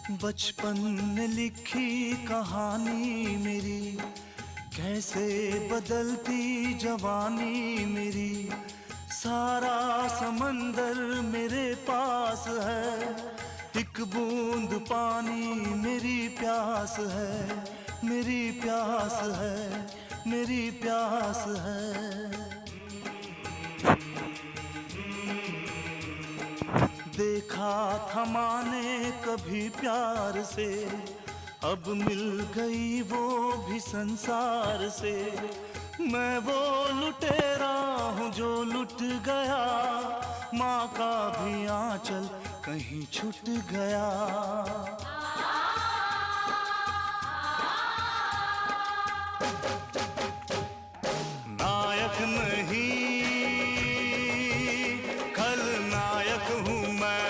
बचपन ने लिखी कहानी मेरी, कैसे बदलती जवानी मेरी। सारा समंदर मेरे पास है, एक बूंद पानी मेरी प्यास है, मेरी प्यास है, मेरी प्यास है। देखा था माने कभी प्यार से, अब मिल गई वो भी संसार से। मैं वो लुटेरा हूँ जो लुट गया, माँ का भी आंचल कहीं छूट गया। नायक नहीं खलनायक हूँ मैं।